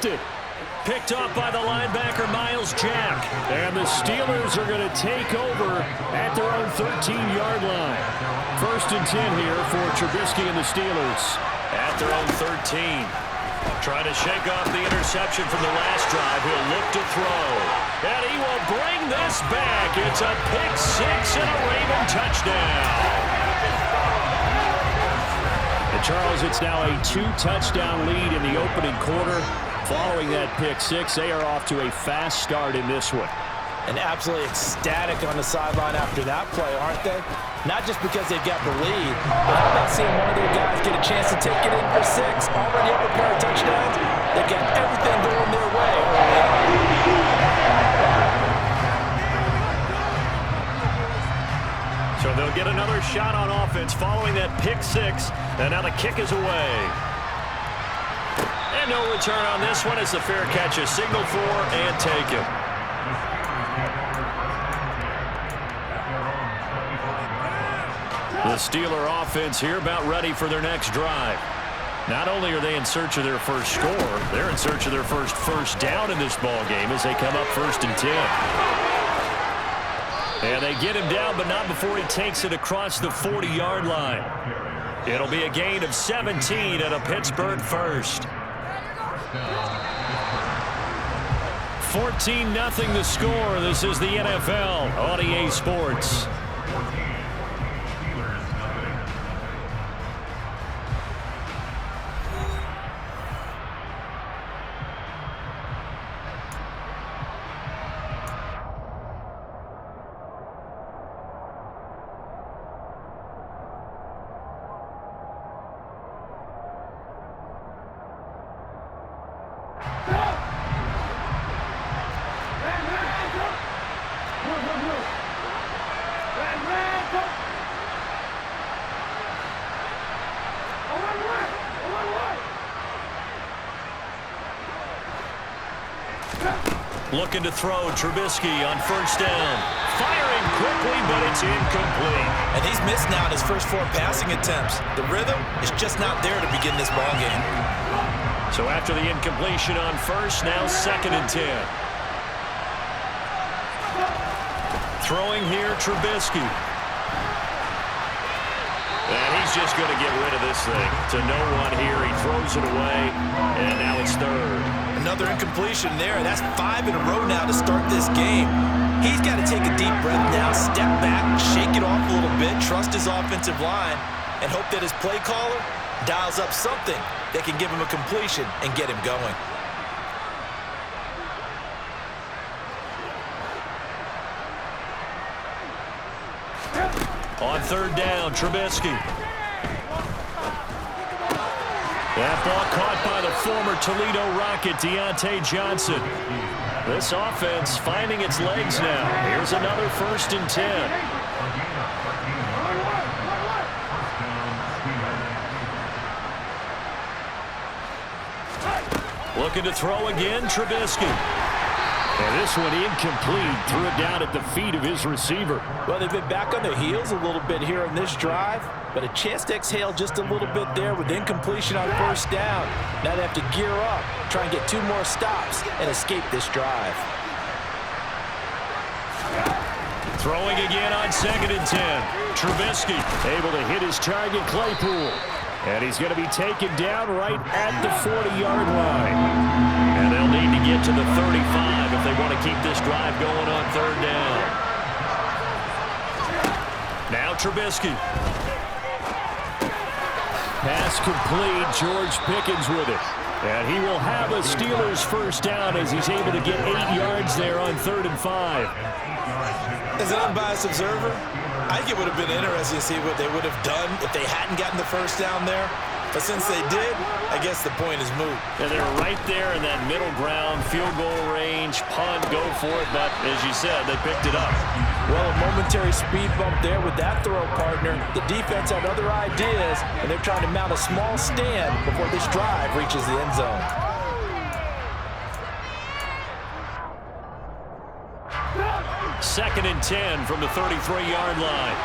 intercepted. Picked off by the linebacker, Miles Jack. And the Steelers are going to take over at their own 13-yard line. 1st and 10 here for Trubisky and the Steelers. At their own 13. Trying to shake off the interception from the last drive. He'll look to throw. And he will bring this back. It's a pick six and a Raven touchdown. And Charles, it's now a 2-touchdown lead in the opening quarter. Following that pick six, they are off to a fast start in this one. And absolutely ecstatic on the sideline after that play, aren't they? Not just because they've got the lead, but how about seeing one of their guys get a chance to take it in for six, already up a pair of touchdowns? They've got everything going their way early on. So they'll get another shot on offense following that pick six, and now the kick is away. And no return on this one. It's a fair catch, a signal for and taken. The Steeler offense here about ready for their next drive. Not only are they in search of their first score, they're in search of their first down in this ball game as they come up 1st and 10. And they get him down, but not before he takes it across the 40-yard line. It'll be a gain of 17 and a Pittsburgh first. 14-0 the score. This is the NFL on EA Sports. Looking to throw, Trubisky on 1st down. Firing quickly, but it's incomplete. And he's missed now in his first 4 passing attempts. The rhythm is just not there to begin this ball game. So after the incompletion on 1st, now 2nd and 10. Throwing here, Trubisky. And he's just going to get rid of this thing. To no one here. He throws it away, and now it's 3rd. Another incompletion there. That's 5 in a row now to start this game. He's got to take a deep breath now, step back, shake it off a little bit, trust his offensive line, and hope that his play caller dials up something that can give him a completion and get him going. On 3rd down, Trubisky. That ball caught by the former Toledo Rocket, Deontay Johnson. This offense finding its legs now. Here's another 1st and 10. Looking to throw again, Trubisky. And this one incomplete. Threw it down at the feet of his receiver. Well, they've been back on their heels a little bit here on this drive, but a chance to exhale just a little bit there with incompletion on 1st down. Now they have to gear up, try and get 2 more stops, and escape this drive. Throwing again on 2nd and 10. Trubisky able to hit his target, Claypool. And he's going to be taken down right at the 40-yard line. And they'll need to get to the 35 if they want to keep this drive going on 3rd down. Now Trubisky. Pass complete. George Pickens with it. And he will have a Steelers 1st down as he's able to get 8 yards there on 3rd and 5. As an unbiased observer, I think it would have been interesting to see what they would have done if they hadn't gotten the 1st down there. But since they did, I guess the point is moot. And they're right there in that middle ground, field goal range, punt, go for it. But as you said, they picked it up. Well, a momentary speed bump there with that throw partner. The defense had other ideas, and they're trying to mount a small stand before this drive reaches the end zone. Second and 10 from the 33-yard line.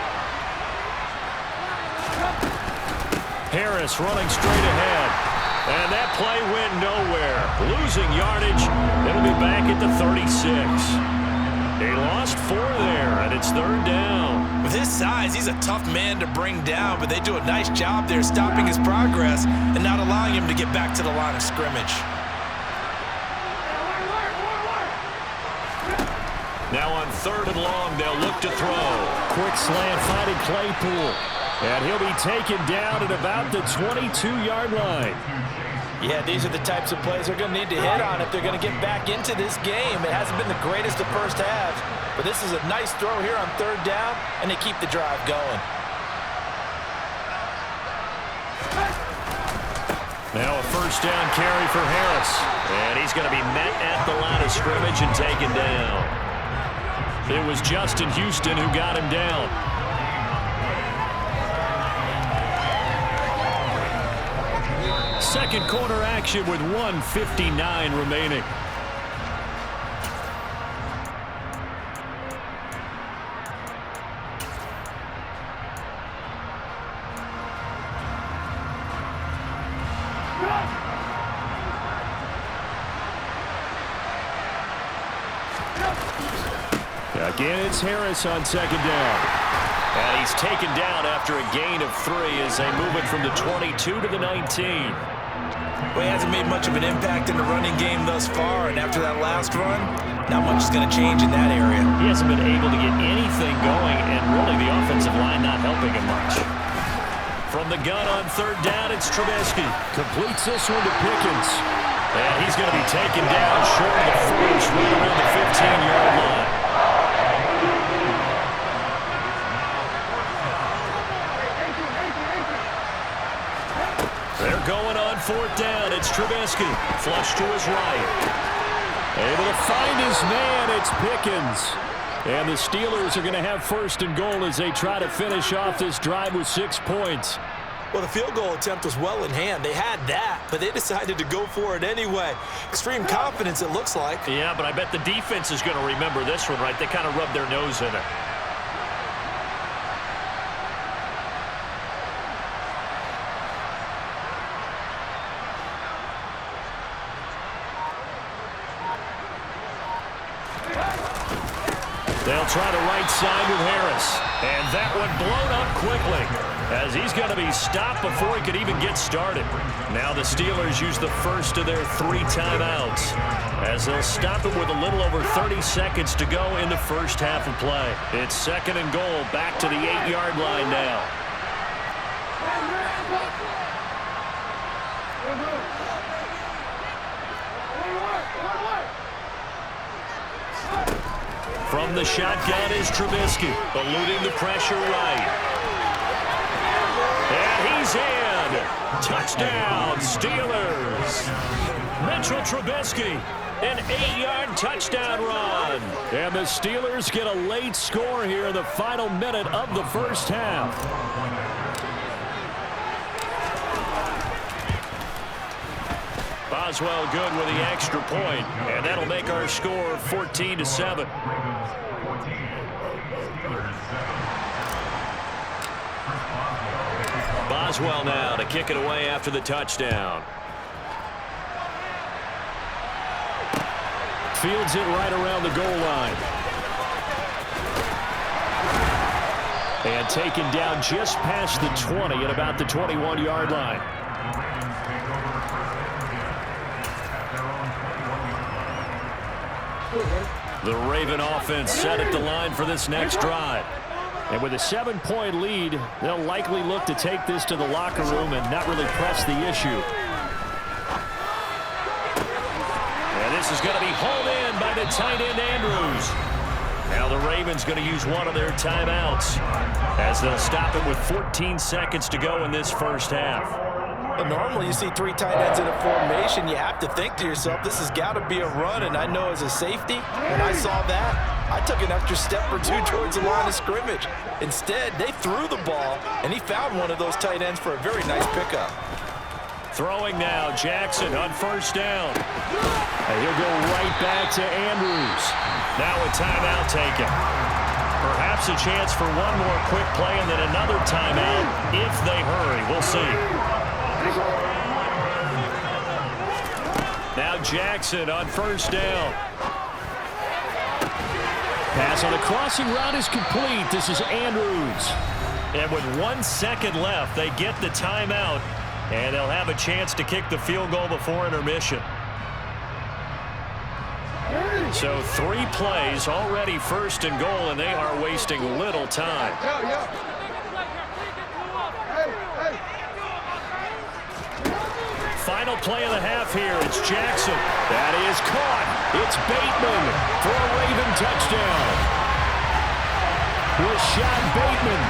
Harris running straight ahead. And that play went nowhere. Losing yardage. It'll be back at the 36. He lost 4 there, and it's 3rd down. With his size, he's a tough man to bring down, but they do a nice job there stopping his progress and not allowing him to get back to the line of scrimmage. Now on 3rd and long, they'll look to throw. Quick slant finding Claypool. And he'll be taken down at about the 22-yard line. Yeah, these are the types of plays they're going to need to hit on if they're going to get back into this game. It hasn't been the greatest of first halves, but this is a nice throw here on 3rd down, and they keep the drive going. Now a 1st down carry for Harris. And he's going to be met at the line of scrimmage and taken down. It was Justin Houston who got him down. Second quarter action with 1:59 remaining. Again, it's Harris on 2nd down. And he's taken down after a gain of 3 as they move it from the 22 to the 19. Well, he hasn't made much of an impact in the running game thus far, and after that last run, not much is going to change in that area. He hasn't been able to get anything going, and really the offensive line not helping him much. From the gun on 3rd down, it's Trubisky. Completes this one to Pickens. And he's going to be taken down short of the first, right around the 15-yard line. They're going on 4th down. It's Trubisky. Flush to his right. Able to find his man. It's Pickens. And the Steelers are going to have 1st and goal as they try to finish off this drive with 6 points. Well, the field goal attempt was well in hand. They had that, but they decided to go for it anyway. Extreme confidence, it looks like. Yeah, but I bet the defense is going to remember this one, right? They kind of rubbed their nose in it. They'll try the right side with Harris. And that one blown up quickly as he's going to be stopped before he could even get started. Now the Steelers use the first of their 3 timeouts as they'll stop him with a little over 30 seconds to go in the first half of play. It's 2nd and goal back to the 8-yard line now. From the shotgun is Trubisky, eluding the pressure right. And he's in. Touchdown, Steelers. Mitchell Trubisky, an 8-yard touchdown run. And the Steelers get a late score here in the final minute of the first half. Boswell good with the extra point, and that'll make our score 14-7. Boswell now to kick it away after the touchdown. Fields it right around the goal line. And taken down just past the 20 at about the 21-yard line. The Raven offense set at the line for this next drive. And with a 7-point lead, they'll likely look to take this to the locker room and not really press the issue. And this is going to be hauled in by the tight end Andrews. Now the Ravens going to use one of their timeouts as they'll stop it with 14 seconds to go in this first half. Well, normally you see 3 tight ends in a formation, you have to think to yourself, this has got to be a run. And I know as a safety, when I saw that, I took an extra step or 2 towards the line of scrimmage. Instead, they threw the ball, and he found one of those tight ends for a very nice pickup. Throwing now, Jackson on first down. And he'll go right back to Andrews. Now a timeout taken. Perhaps a chance for one more quick play and then another timeout if they hurry. We'll see. Now Jackson on first down. Pass on the crossing route is complete. This is Andrews. And with 1 second left, they get the timeout, and they'll have a chance to kick the field goal before intermission. So 3 plays, already first and goal, and they are wasting little time. Final play of the half here. It's Jackson. That is caught. It's Bateman for a Raven touchdown. Rashad Bateman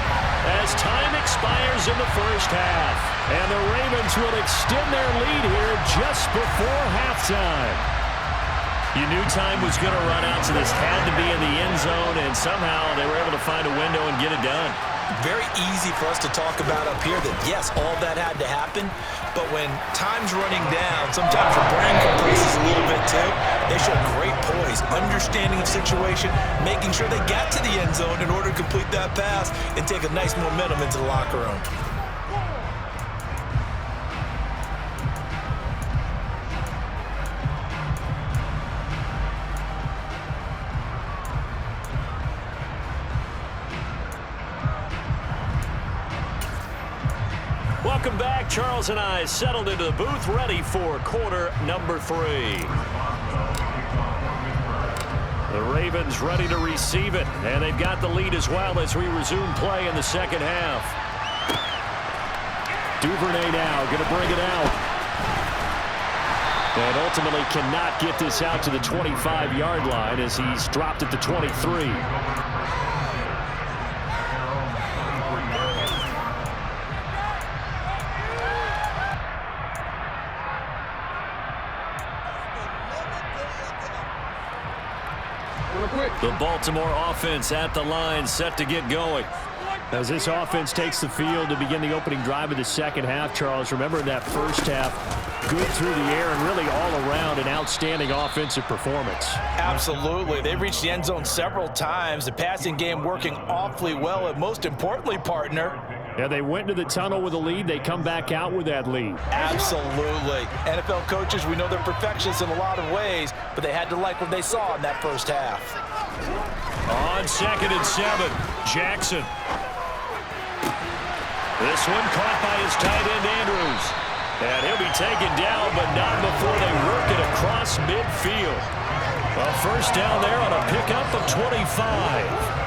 as time expires in the first half. And the Ravens will extend their lead here just before halftime. You knew time was going to run out, so this had to be in the end zone, and somehow they were able to find a window and get it done. Very easy for us to talk about up here that, yes, all that had to happen, but when time's running down, sometimes your brain compresses a little bit too. They show great poise, understanding of situation, making sure they got to the end zone in order to complete that pass and take a nice momentum into the locker room. Welcome back. Charles and I settled into the booth, ready for quarter number 3. The Ravens ready to receive it, and they've got the lead as well as we resume play in the second half. Duvernay now going to bring it out. And ultimately cannot get this out to the 25-yard line as he's dropped at the 23. The Baltimore offense at the line, set to get going. As this offense takes the field to begin the opening drive of the second half, Charles, remember in that first half, good through the air and really all around an outstanding offensive performance. Absolutely. They reached the end zone several times. The passing game working awfully well, and most importantly, partner, yeah, they went into the tunnel with a lead. They come back out with that lead. Absolutely. NFL coaches, we know they're perfectionists in a lot of ways, but they had to like what they saw in that first half. On 2nd and 7, Jackson. This one caught by his tight end, Andrews. And he'll be taken down, but not before they work it across midfield. A first down there on a pickup of 25.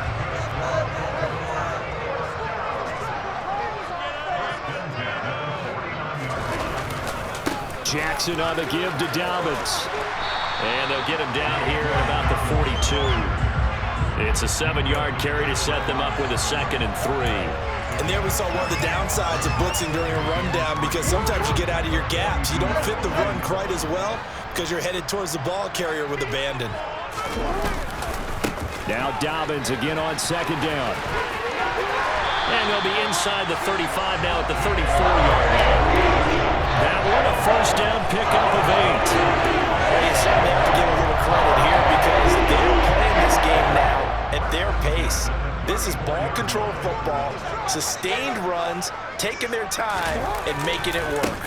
Jackson on the give to Dobbins. And they'll get him down here at about the 42. It's a 7-yard carry to set them up with a 2nd and 3. And there we saw one of the downsides of blitzing during a rundown, because sometimes you get out of your gaps. You don't fit the run quite as well because you're headed towards the ball carrier with abandon. Now Dobbins again on 2nd down. And they'll be inside the 35 now at the 34-yard line. That one a first down pickup of 8. Well, you certainly have to give a little credit here because they're playing this game now at their pace. This is ball control football, sustained runs, taking their time and making it work.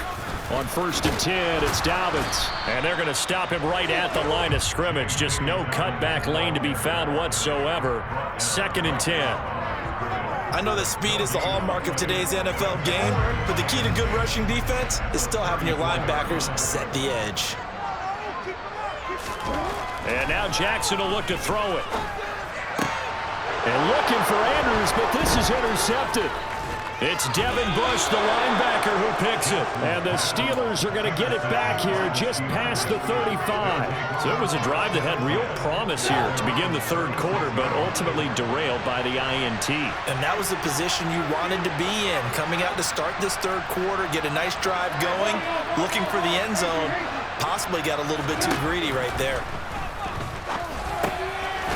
On 1st and 10, it's Dobbins. And they're going to stop him right at the line of scrimmage. Just no cutback lane to be found whatsoever. 2nd and 10. I know that speed is the hallmark of today's NFL game, but the key to good rushing defense is still having your linebackers set the edge. And now Jackson will look to throw it. And looking for Andrews, but this is intercepted. It's Devin Bush, the linebacker, who picks it. And the Steelers are going to get it back here just past the 35. So it was a drive that had real promise here to begin the third quarter, but ultimately derailed by the INT. And that was the position you wanted to be in, coming out to start this third quarter, get a nice drive going, looking for the end zone. Possibly got a little bit too greedy right there.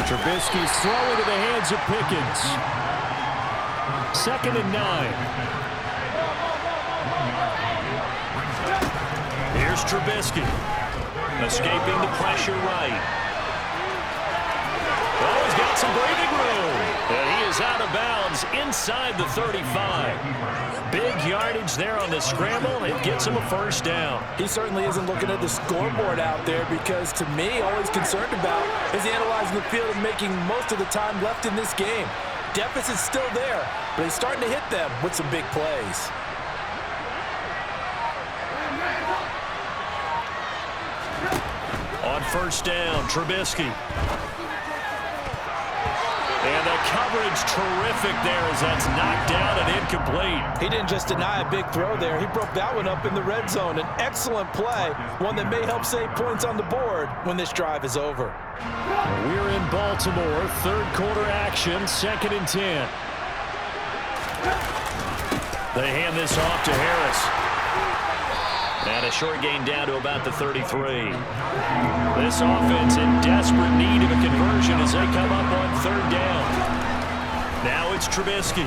Trubisky's throw into the hands of Pickens. 2nd and 9. Here's Trubisky. Escaping the pressure right. Oh, he's got got some breathing room. And he is out of bounds inside the 35. Big yardage there on the scramble. It gets him a first down. He certainly isn't looking at the scoreboard out there because, to me, all he's concerned about is analyzing the field and making most of the time left in this game. Deficit's still there, but he's starting to hit them with some big plays. On first down, Trubisky. And the coverage terrific there as that's knocked down and incomplete. He didn't just deny a big throw there. He broke that one up in the red zone. An excellent play, one that may help save points on the board when this drive is over. We're in Baltimore, third quarter action, 2nd and 10. They hand this off to Harris. And a short gain down to about the 33. This offense in desperate need of a conversion as they come up on 3rd down. Now it's Trubisky.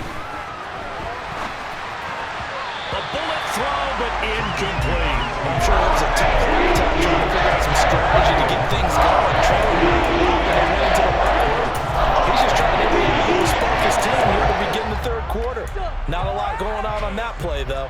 A bullet throw, but incomplete. I'm sure it was a tough time trying to figure out some strategy to get things going. He's just trying to spark his team here to begin the 3rd quarter. Not a lot going on that play, though.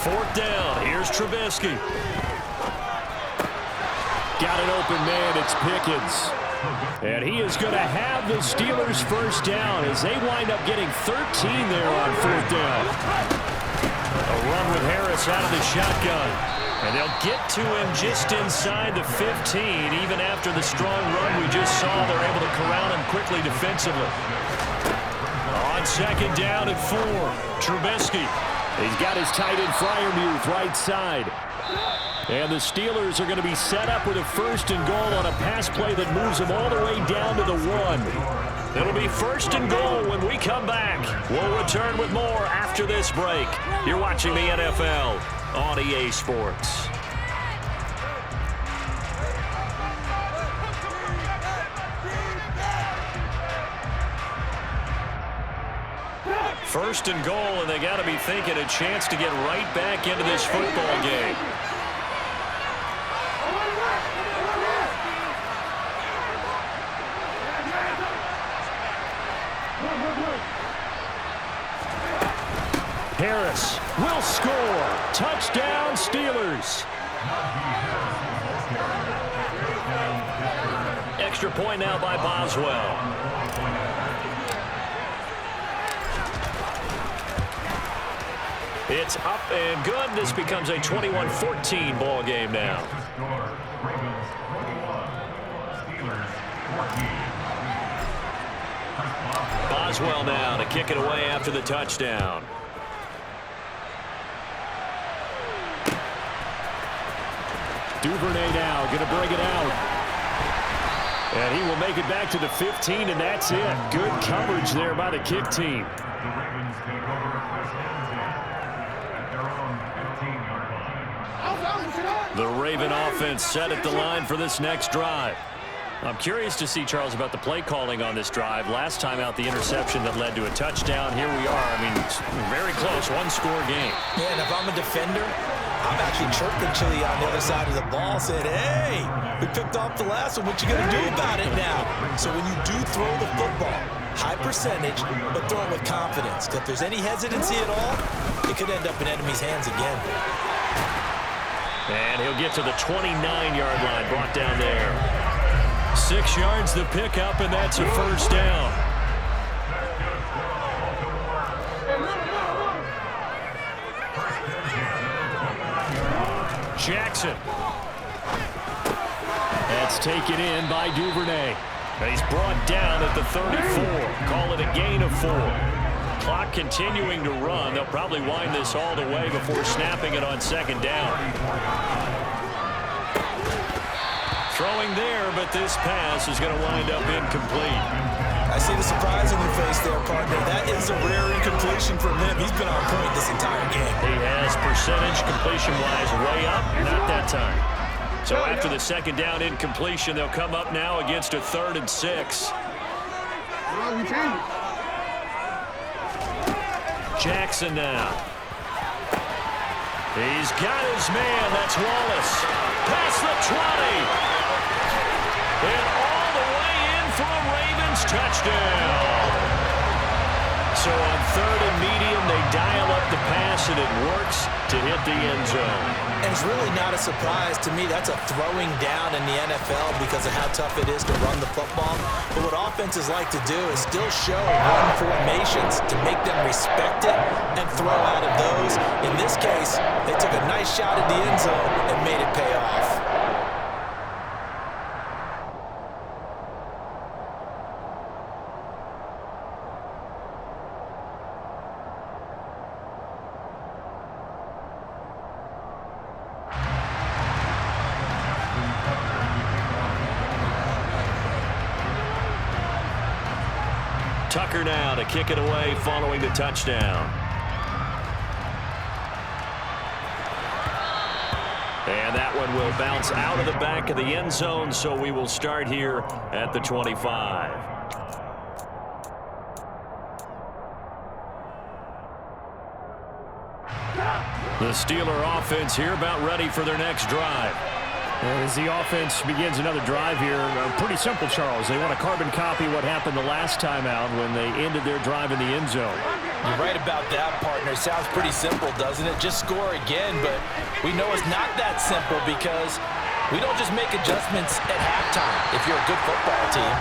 Fourth down. Here's Trubisky. Got an open man. It's Pickens. And he is going to have the Steelers' first down as they wind up getting 13 there on 4th down. A run with Harris out of the shotgun. And they'll get to him just inside the 15. Even after the strong run we just saw, they're able to corral him quickly defensively. On 2nd down at 4, Trubisky. He's got his tight end Freiermuth right side. And the Steelers are going to be set up with a 1st and goal on a pass play that moves them all the way down to the 1. It'll be 1st and goal when we come back. We'll return with more after this break. You're watching the NFL on EA Sports. First and goal, and they got to be thinking a chance to get right back into this football game. Harris will score. Touchdown, Steelers. Extra point now by Boswell. It's up and good. This becomes a 21-14 ball game now. Boswell now to kick it away after the touchdown. Duvernay now going to bring it out. And he will make it back to the 15, and that's it. Good coverage there by the kick team. The Raven offense set at the line for this next drive. I'm curious to see, Charles, about the play calling on this drive. Last time out, the interception that led to a touchdown. Here we are. I mean, it's very close, one-score game. Yeah, and if I'm a defender, I'm actually chirping Chili on the other side of the ball, saying, hey, we picked off the last one. What you going to do about it now? So when you do throw the football, high percentage, but throw it with confidence. If there's any hesitancy at all, it could end up in enemy's hands again. And he'll get to the 29-yard line, brought down there. 6 yards the pickup, and that's a first down. Jackson. That's taken in by Duvernay. And he's brought down at the 34. Call it a gain of 4. Clock continuing to run. They'll probably wind this all the way before snapping it on 2nd down. Throwing there, but this pass is going to wind up incomplete. I see the surprise on your face there, partner. That is a rare incompletion from him. He's been on point this entire game. He has percentage completion-wise way up, not that time. So after the 2nd down incompletion, they'll come up now against a 3rd and 6. Jackson now. He's got his man. That's Wallace. Past the 20. And all the way in for a Ravens touchdown. So on 3rd and medium, they dial up the pass, and it works to hit the end zone. And it's really not a surprise to me. That's a throwing down in the NFL because of how tough it is to run the football. But what offenses like to do is still show run formations to make them respect it and throw out of those. In this case, they took a nice shot at the end zone and made it pay off. Tucker now to kick it away following the touchdown. And that one will bounce out of the back of the end zone, so we will start here at the 25. The Steeler offense here about ready for their next drive. As the offense begins another drive here, pretty simple, Charles. They want to carbon copy what happened the last time out when they ended their drive in the end zone. You're right about that, partner. Sounds pretty simple, doesn't it? Just score again, but we know it's not that simple because we don't just make adjustments at halftime if you're a good football team.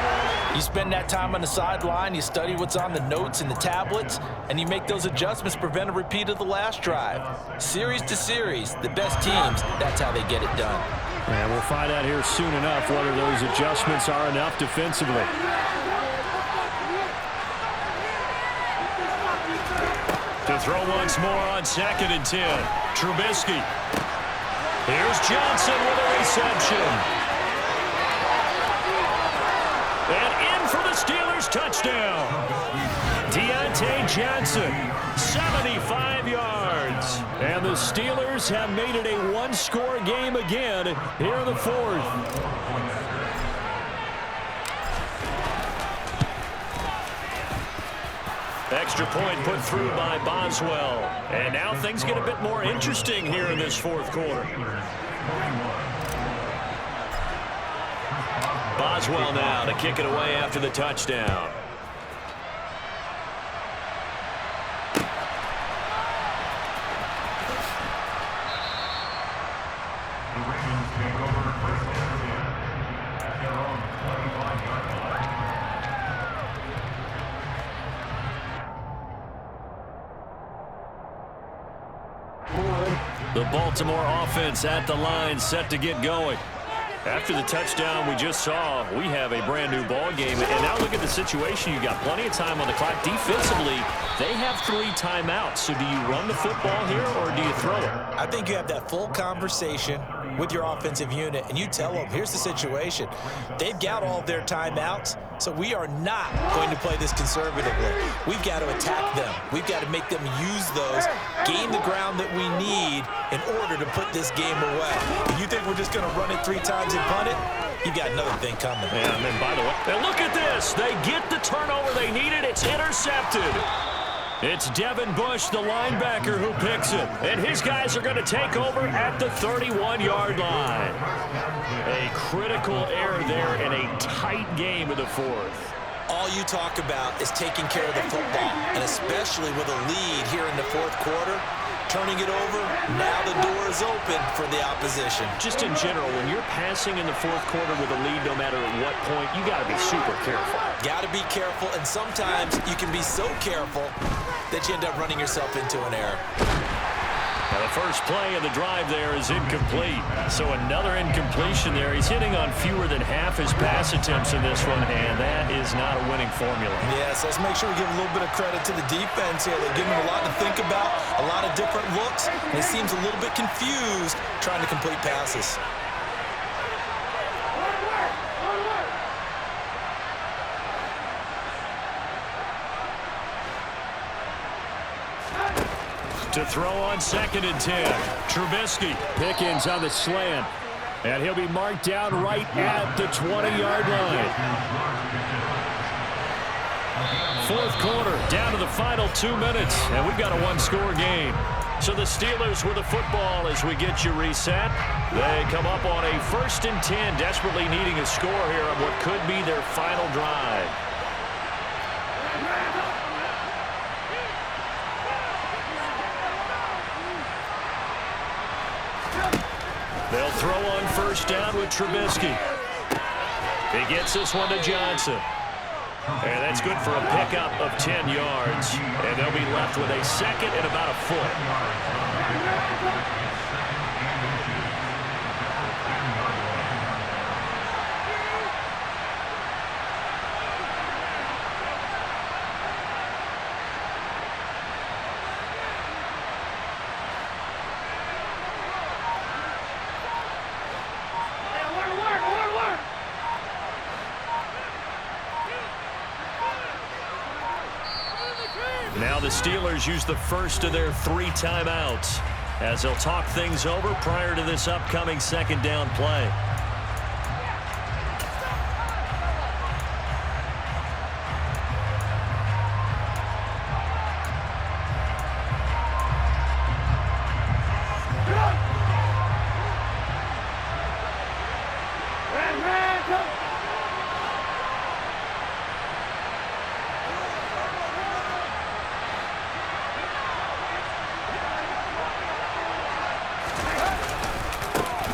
You spend that time on the sideline, you study what's on the notes and the tablets, and you make those adjustments, prevent a repeat of the last drive. Series to series, the best teams, that's how they get it done. And we'll find out here soon enough whether those adjustments are enough defensively. To throw once more on 2nd and 10. Trubisky. Here's Johnson with a reception. And in for the Steelers touchdown. Deontay Johnson, 75 yards. And the Steelers have made it a one-score game again here in the 4th. Extra point put through by Boswell. And now things get a bit more interesting here in this 4th quarter. Boswell now to kick it away after the touchdown. The Baltimore offense at the line, set to get going. After the touchdown we just saw, we have a brand new ball game. And now look at the situation. You've got plenty of time on the clock. Defensively, they have 3 timeouts. So do you run the football here or do you throw it? I think you have that full conversation with your offensive unit, and you tell them, here's the situation. They've got all their timeouts, so we are not going to play this conservatively. We've got to attack them. We've got to make them use those, gain the ground that we need in order to put this game away. If you think we're just going to run it 3 times and punt it, you got another thing coming. Yeah, and then by the way, and look at this. They get the turnover they needed. It's intercepted. It's Devin Bush, the linebacker, who picks it. And his guys are going to take over at the 31-yard line. A critical error there in a tight game of the 4th. All you talk about is taking care of the football, and especially with a lead here in the 4th quarter, turning it over, now the door is open for the opposition. Just in general, when you're passing in the 4th quarter with a lead, no matter at what point, you got to be super careful. Got to be careful, and sometimes you can be so careful that you end up running yourself into an error. Now the first play of the drive there is incomplete. So another incompletion there. He's hitting on fewer than half his pass attempts in this one, and that is not a winning formula. Yes, let's make sure we give a little bit of credit to the defense here. They're giving him a lot to think about, a lot of different looks, and he seems a little bit confused trying to complete passes. To throw on 2nd and 10. Trubisky. Pickens on the slant. And he'll be marked down right at the 20-yard line. Fourth quarter, down to the final 2 minutes, and we've got a one-score game. So the Steelers with the football as we get you reset. They come up on a 1st and 10, desperately needing a score here on what could be their final drive. They'll throw on 1st down with Trubisky. He gets this one to Johnson. And that's good for a pickup of 10 yards. And they'll be left with a 2nd and about a foot. Now the Steelers use the first of their 3 timeouts as they'll talk things over prior to this upcoming 2nd down play.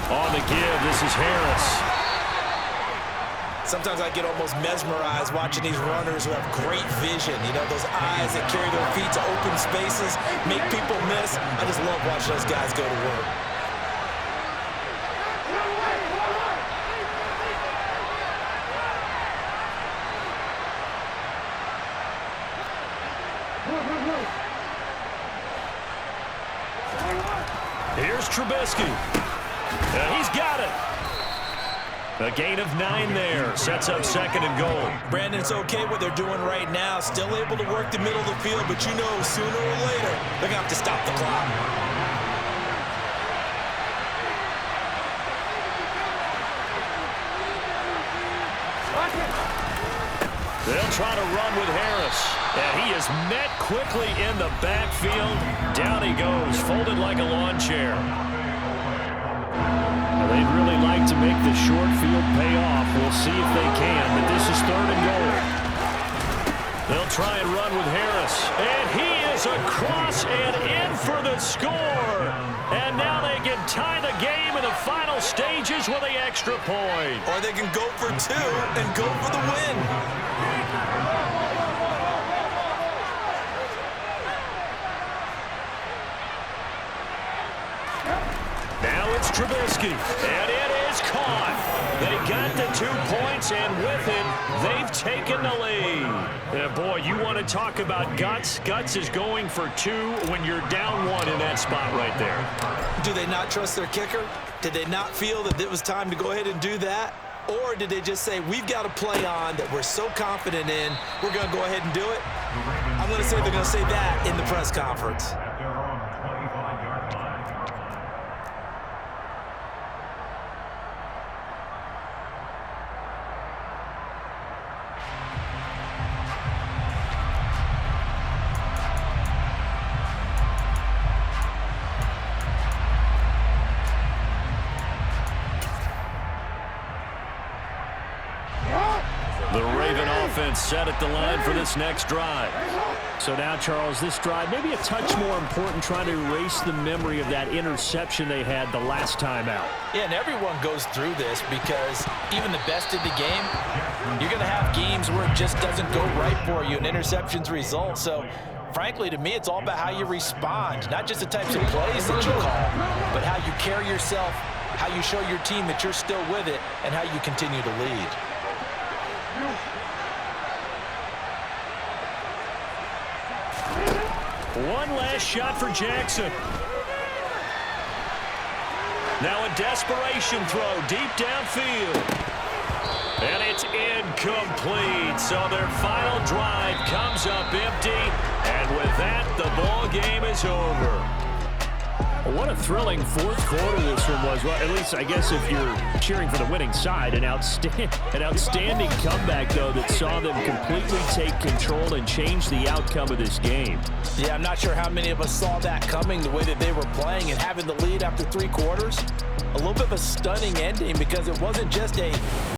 On the give, this is Harris. Sometimes I get almost mesmerized watching these runners who have great vision. You know, those eyes that carry their feet to open spaces, make people miss. I just love watching those guys go to work. Here's Trubisky. He's got it. A gain of 9 there. Sets up 2nd and goal. Brandon, it's okay what they're doing right now. Still able to work the middle of the field, but you know sooner or later they're going to have to stop the clock. They'll try to run with Harris. And he is met quickly in the backfield. Down he goes, folded like a lawn chair. They'd really like to make the short field pay off. We'll see if they can, but this is 3rd and goal. They'll try and run with Harris. And he is across and in for the score. And now they can tie the game in the final stages with the extra point. Or they can go for 2 and go for the win. Now it's Trubisky, and it is caught. They got the 2 points, and with it, they've taken the lead. Yeah, boy, you want to talk about guts. Guts is going for 2 when you're down 1 in that spot right there. Do they not trust their kicker? Did they not feel that it was time to go ahead and do that? Or did they just say, we've got a play on that we're so confident in, we're going to go ahead and do it? I'm going to say they're going to say that in the press conference. The Raven offense set at the line for this next drive. So now, Charles, this drive maybe a touch more important, trying to erase the memory of that interception they had the last time out. Yeah, and everyone goes through this because even the best in the game, you're going to have games where it just doesn't go right for you and interceptions result. So, frankly, to me, it's all about how you respond, not just the types of plays that you call, but how you carry yourself, how you show your team that you're still with it, and how you continue to lead. One last shot for Jackson. Now a desperation throw deep downfield. And it's incomplete. So their final drive comes up empty. And with that, the ball game is over. What a thrilling fourth quarter this one was. Well, at least I guess if you're cheering for the winning side, an outstanding comeback, though, that saw them completely take control and change the outcome of this game. Yeah, I'm not sure how many of us saw that coming, the way that they were playing and having the lead after 3 quarters. A little bit of a stunning ending because it wasn't just a